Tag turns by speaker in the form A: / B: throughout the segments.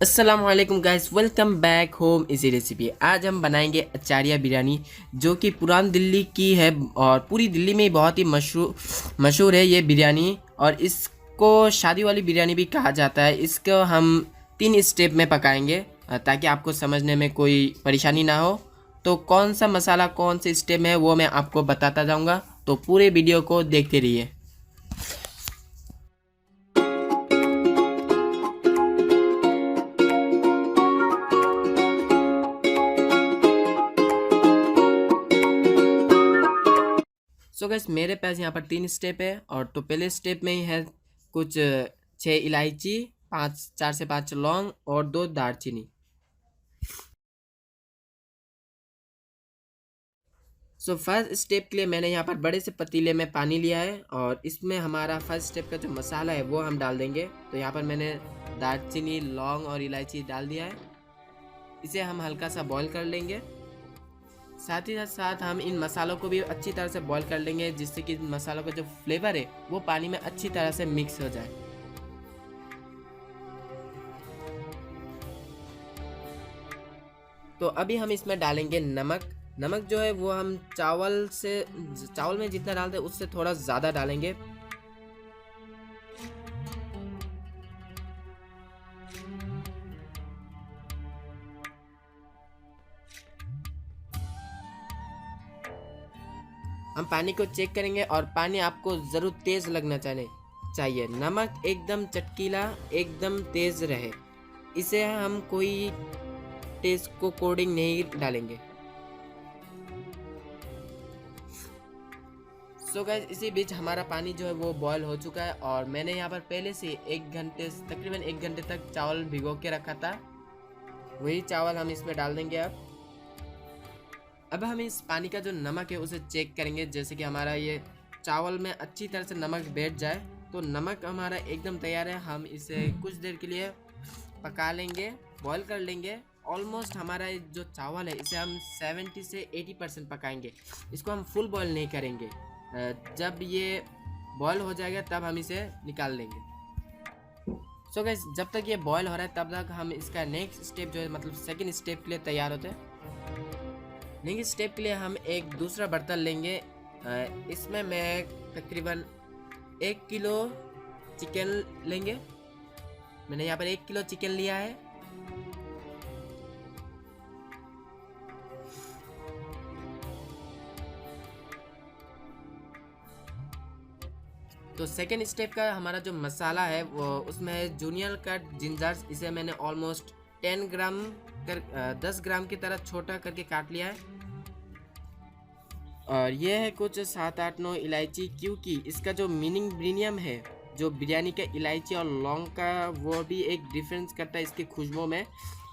A: अस्सलाम वालेकुम guys, welcome back home easy recipe. आज हम बनाएंगे अचारिया बिरयानी, जो कि पुरान दिल्ली की है और पूरी दिल्ली में बहुत ही मशहूर मशहूर है ये बिरयानी। और इसको शादी वाली बिरयानी भी कहा जाता है। इसको हम 3 स्टेप में पकाएंगे ताकि आपको समझने में कोई परेशानी ना हो। तो कौन सा मसाला कौन से स्टेप में है वो मैं आपको बताता जाऊँगा, तो पूरे वीडियो को देखते रहिए। सो गैस, मेरे पास यहाँ पर 3 स्टेप है। और तो पहले स्टेप में ही है कुछ 6 इलायची, 4 से 5 लौंग और 2 दालचीनी। सो फर्स्ट स्टेप के लिए मैंने यहाँ पर बड़े से पतीले में पानी लिया है और इसमें हमारा फर्स्ट स्टेप का जो मसाला है वो हम डाल देंगे। तो यहाँ पर मैंने दालचीनी, लौंग और इलायची डाल दिया है। इसे हम हल्का सा बॉईल कर लेंगे। साथ ही साथ हम इन मसालों को भी अच्छी तरह से बॉईल कर लेंगे, जिससे कि मसालों का जो फ्लेवर है वो पानी में अच्छी तरह से मिक्स हो जाए। तो अभी हम इसमें डालेंगे नमक। नमक जो है वो हम चावल में जितना डालते हैं उससे थोड़ा ज़्यादा डालेंगे। हम पानी को चेक करेंगे और पानी आपको ज़रूर तेज़ लगना चाहिए। नमक एकदम चटकीला, एकदम तेज़ रहे। इसे हम कोई टेस्ट को कोडिंग नहीं डालेंगे। सो गाइस, इसी बीच हमारा पानी जो है वो बॉयल हो चुका है और मैंने यहाँ पर पहले से तकरीबन 1 घंटे तक चावल भिगो के रखा था। वही चावल हम इसमें डाल देंगे। अब हम इस पानी का जो नमक है उसे चेक करेंगे, जैसे कि हमारा ये चावल में अच्छी तरह से नमक बैठ जाए। तो नमक हमारा एकदम तैयार है। हम इसे कुछ देर के लिए पका लेंगे, बॉईल कर लेंगे। ऑलमोस्ट हमारा जो चावल है इसे हम 70 से 80% पकाएंगे। इसको हम फुल बॉईल नहीं करेंगे। जब ये बॉईल हो जाएगा तब हम इसे निकाल लेंगे। सो गाइस, जब तक ये बॉईल हो रहा है तब तक हम इसका नेक्स्ट स्टेप जो है, मतलब सेकंड स्टेप के लिए तैयार होते हैं। नेक्स्ट स्टेप के लिए हम एक दूसरा बर्तन लेंगे। इसमें मैं तकरीबन 1 किलो चिकन लेंगे। मैंने यहाँ पर 1 किलो चिकन लिया है। तो सेकेंड स्टेप का हमारा जो मसाला है वो उसमें है जूनियर कट जिंजर। इसे मैंने ऑलमोस्ट 10 ग्राम की तरह छोटा करके काट लिया है। और ये है कुछ 7 8 9 इलायची, क्योंकि इसका जो मीनिंग प्रीमियम है, जो बिरयानी का इलायची और लौंग का, वो भी एक डिफरेंस करता है इसकी खुशबू में।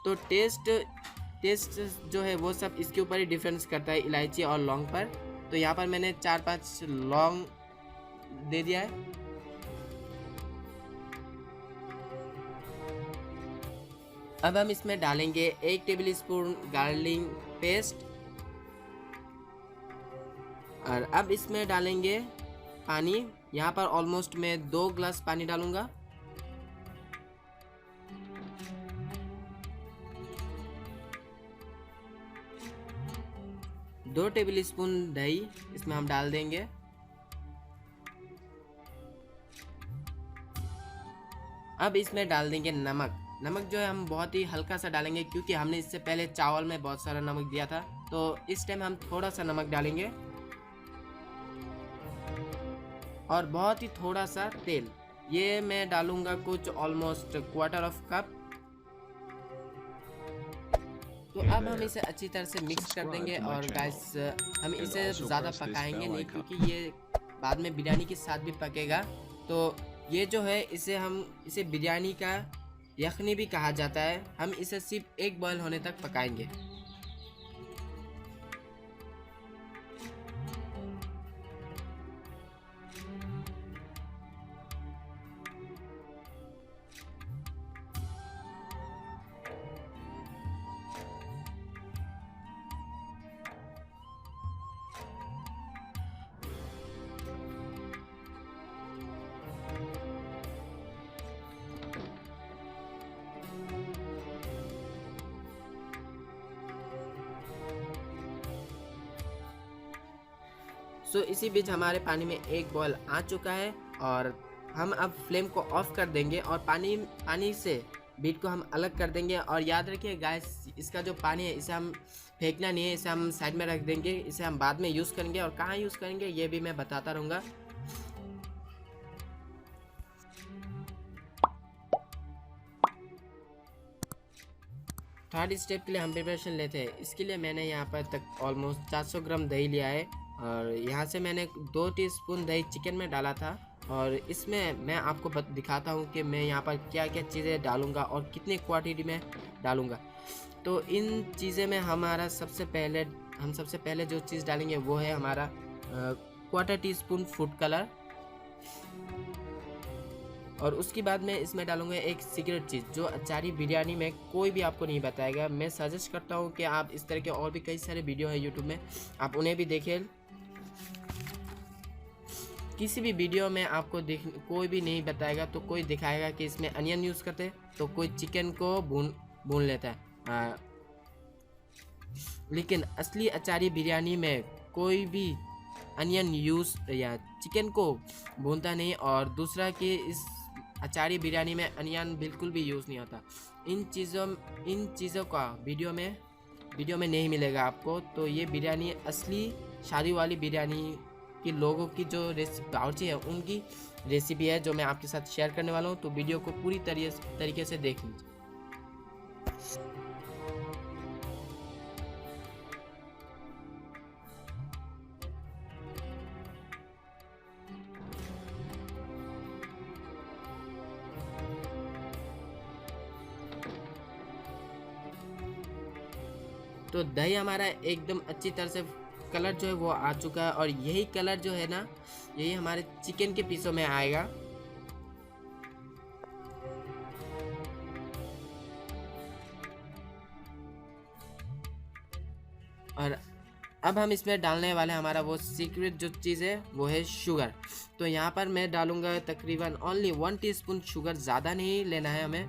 A: तो टेस्ट जो है वो सब इसके ऊपर ही डिफरेंस करता है, इलायची और लौंग पर। तो यहाँ पर मैंने 4 5 लौंग दे दिया है। अब हम इसमें डालेंगे 1 टेबल स्पून गार्लिक पेस्ट। और अब इसमें डालेंगे पानी। यहाँ पर ऑलमोस्ट मैं 2 ग्लास पानी डालूंगा। दो टेबल स्पून दही इसमें हम डाल देंगे। अब इसमें डाल देंगे नमक। नमक जो है हम बहुत ही हल्का सा डालेंगे, क्योंकि हमने इससे पहले चावल में बहुत सारा नमक दिया था। तो इस टाइम हम थोड़ा सा नमक डालेंगे और बहुत ही थोड़ा सा तेल। ये मैं डालूंगा कुछ ऑलमोस्ट ¼ कप। तो अब हम इसे अच्छी तरह से मिक्स कर देंगे। और गाइस, हम इसे ज़्यादा पकाएंगे नहीं, क्योंकि ये बाद में बिरयानी के साथ भी पकेगा। तो ये जो है इसे बिरयानी का यखनी भी कहा जाता है। हम इसे सिर्फ एक बॉयल होने तक पकाएंगे। सो इसी बीच हमारे पानी में एक बॉयल आ चुका है और हम अब फ्लेम को ऑफ कर देंगे और पानी से बीट को हम अलग कर देंगे। और याद रखिए गाइस, इसका जो पानी है इसे हम फेंकना नहीं है, इसे हम साइड में रख देंगे, इसे हम बाद में यूज़ करेंगे और कहाँ यूज़ करेंगे ये भी मैं बताता रहूँगा। थर्ड स्टेप के लिए हम प्रिपरेशन लेते हैं। इसके लिए मैंने यहाँ पर तक ऑलमोस्ट 400 ग्राम दही लिया है और यहाँ से मैंने 2 टीस्पून दही चिकन में डाला था और इसमें मैं आपको दिखाता हूँ कि मैं यहाँ पर क्या क्या चीज़ें डालूँगा और कितनी क्वांटिटी में डालूँगा। तो इन चीज़ें में हम सबसे पहले जो चीज़ डालेंगे वो है हमारा क्वार्टर टीस्पून फूड कलर और उसके बाद मैं इसमें डालूंगा एक सीक्रेट चीज़ जो अचारी बिरयानी में कोई भी आपको नहीं बताएगा। मैं सजेस्ट करता हूँ कि आप इस तरह के और भी कई सारे वीडियो हैं यूट्यूब में, आप उन्हें भी देखें। किसी भी वीडियो में आपको कोई भी नहीं बताएगा, तो कोई दिखाएगा कि इसमें अनियन यूज़ करते हैं, तो कोई चिकन को भून लेता है, लेकिन असली अचारी बिरयानी में कोई भी अनियन यूज़ या चिकन को भूनता नहीं और दूसरा कि इस अचारी बिरयानी में अनियन बिल्कुल भी यूज़ नहीं होता। इन चीज़ों का वीडियो में नहीं मिलेगा आपको। तो ये बिरयानी असली शादी वाली बिरयानी के लोगों की जो बावर्ची है उनकी रेसिपी है जो मैं आपके साथ शेयर करने वाला हूँ। तो वीडियो को पूरी तरीके से देख लीजिए। तो दही हमारा एकदम अच्छी तरह से कलर जो है वो आ चुका है और यही कलर जो है ना, यही हमारे चिकन के पीसों में आएगा। और अब हम इसमें डालने वाले हमारा वो सीक्रेट जो चीज़ है वो है शुगर। तो यहाँ पर मैं डालूँगा तकरीबन ओनली 1 टीस्पून शुगर, ज़्यादा नहीं लेना है हमें।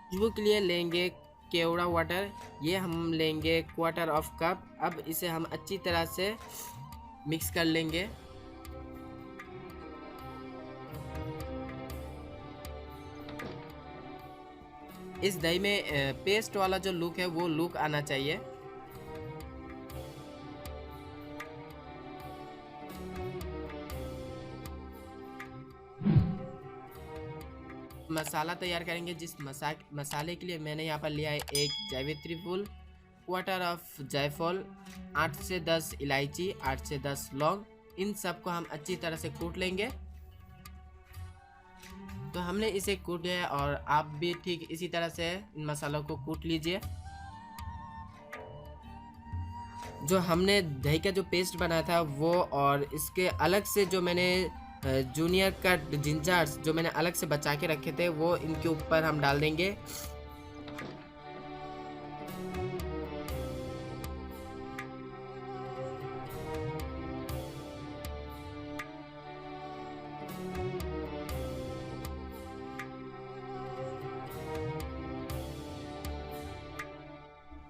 A: खुशबू के लिए लेंगे केवड़ा वाटर, ये हम लेंगे क्वार्टर ऑफ कप। अब इसे हम अच्छी तरह से मिक्स कर लेंगे। इस दही में पेस्ट वाला जो लुक है वो लुक आना चाहिए। मसाला तैयार करेंगे। जिस मसाले के लिए मैंने यहाँ पर लिया है एक जावित्री फूल, क्वार्टर ऑफ जायफल, 8 से 10 इलायची, 8 से 10 लौंग। इन सब को हम अच्छी तरह से कूट लेंगे। तो हमने इसे कूट लिया है और आप भी ठीक इसी तरह से इन मसालों को कूट लीजिए। जो हमने दही का जो पेस्ट बनाया था वो, और इसके अलग से जो मैंने जूनियर कट जिंजर्स जो मैंने अलग से बचा के रखे थे वो इनके ऊपर हम डाल देंगे।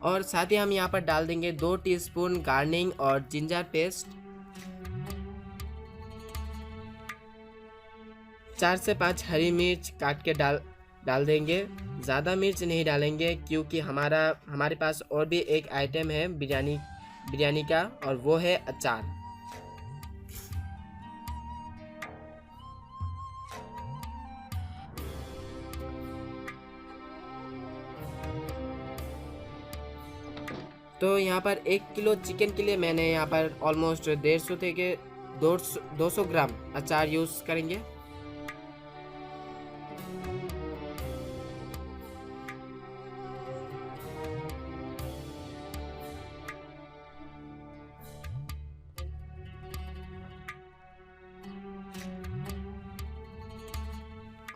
A: और साथ ही हम यहाँ पर डाल देंगे 2 टीस्पून गार्निंग और जिंजर पेस्ट, 4 से 5 हरी मिर्च काट के डाल देंगे। ज़्यादा मिर्च नहीं डालेंगे क्योंकि हमारे पास और भी एक आइटम है बिरयानी का, और वो है अचार। तो यहाँ पर 1 किलो चिकन के लिए मैंने यहाँ पर ऑलमोस्ट 150 থেকে 200 ग्राम अचार यूज़ करेंगे।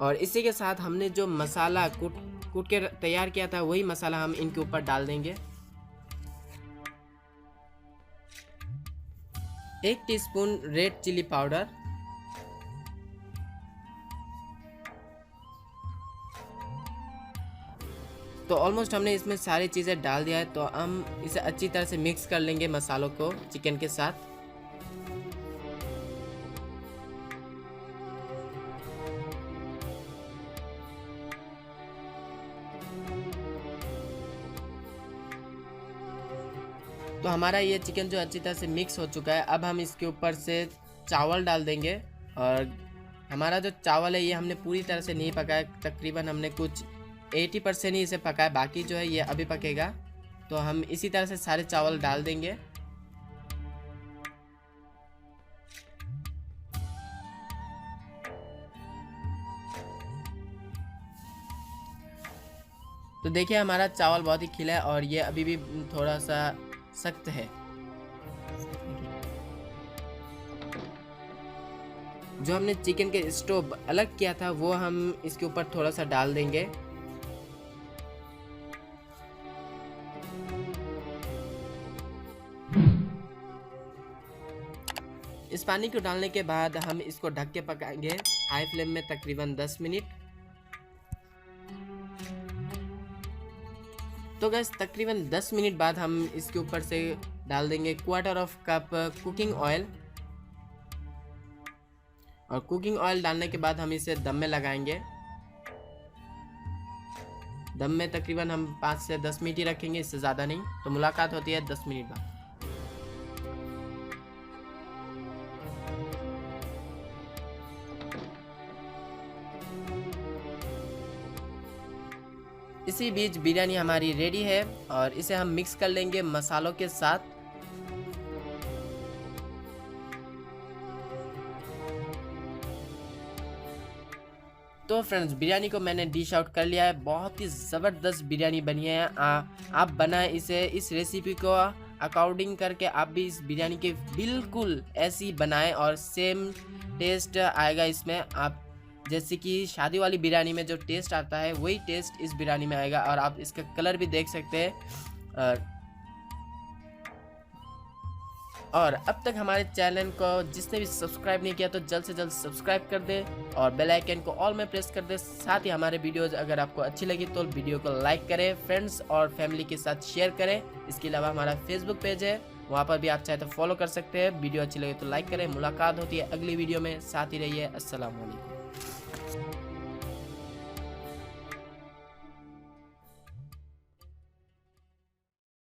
A: और इसी के साथ हमने जो मसाला कूट के तैयार किया था वही मसाला हम इनके ऊपर डाल देंगे। 1 टीस्पून रेड चिली पाउडर, तो ऑलमोस्ट हमने इसमें सारी चीज़ें डाल दिया है, तो हम इसे अच्छी तरह से मिक्स कर लेंगे मसालों को चिकन के साथ। तो हमारा ये चिकन जो अच्छी तरह से मिक्स हो चुका है, अब हम इसके ऊपर से चावल डाल देंगे। और हमारा जो चावल है ये हमने पूरी तरह से नहीं पकाया, तकरीबन हमने कुछ 80% ही इसे पकाया, बाकी जो है ये अभी पकेगा। तो हम इसी तरह से सारे चावल डाल देंगे। तो देखिए हमारा चावल बहुत ही खिला है और ये अभी भी थोड़ा सा सख्त है। जो हमने चिकन के स्टोव अलग किया था वो हम इसके ऊपर थोड़ा सा डाल देंगे। इस पानी को डालने के बाद हम इसको ढक के पकाएंगे हाई फ्लेम में तकरीबन 10 मिनट। तो गैस तकरीबन 10 मिनट बाद हम इसके ऊपर से डाल देंगे 1/4 कप कुकिंग ऑयल। और कुकिंग ऑयल डालने के बाद हम इसे दम में लगाएंगे। दम में तकरीबन हम 5 से 10 मिनट ही रखेंगे, इससे ज़्यादा नहीं। तो मुलाकात होती है 10 मिनट बाद। इसी बीच बिरयानी हमारी रेडी है और इसे हम मिक्स कर लेंगे मसालों के साथ। तो फ्रेंड्स बिरयानी को मैंने डिश आउट कर लिया है। बहुत ही ज़बरदस्त बिरयानी बनी है। आप बनाएं इसे, इस रेसिपी को अकॉर्डिंग करके आप भी इस बिरयानी के बिल्कुल ऐसी बनाएं और सेम टेस्ट आएगा इसमें। आप जैसे कि शादी वाली बिरयानी में जो टेस्ट आता है वही टेस्ट इस बिरयानी में आएगा। और आप इसका कलर भी देख सकते हैं। और अब तक हमारे चैनल को जिसने भी सब्सक्राइब नहीं किया तो जल्द से जल्द सब्सक्राइब कर दे और बेल आइकन को ऑल में प्रेस कर दे। साथ ही हमारे वीडियोज अगर आपको अच्छी लगी तो वीडियो को लाइक करें, फ्रेंड्स और फैमिली के साथ शेयर करें। इसके अलावा हमारा फेसबुक पेज है, वहाँ पर भी आप चाहे तो फॉलो कर सकते हैं। वीडियो अच्छी लगे तो लाइक करें। मुलाकात होती है अगली वीडियो में, साथ ही रहिए। अस्सलाम वालेकुम।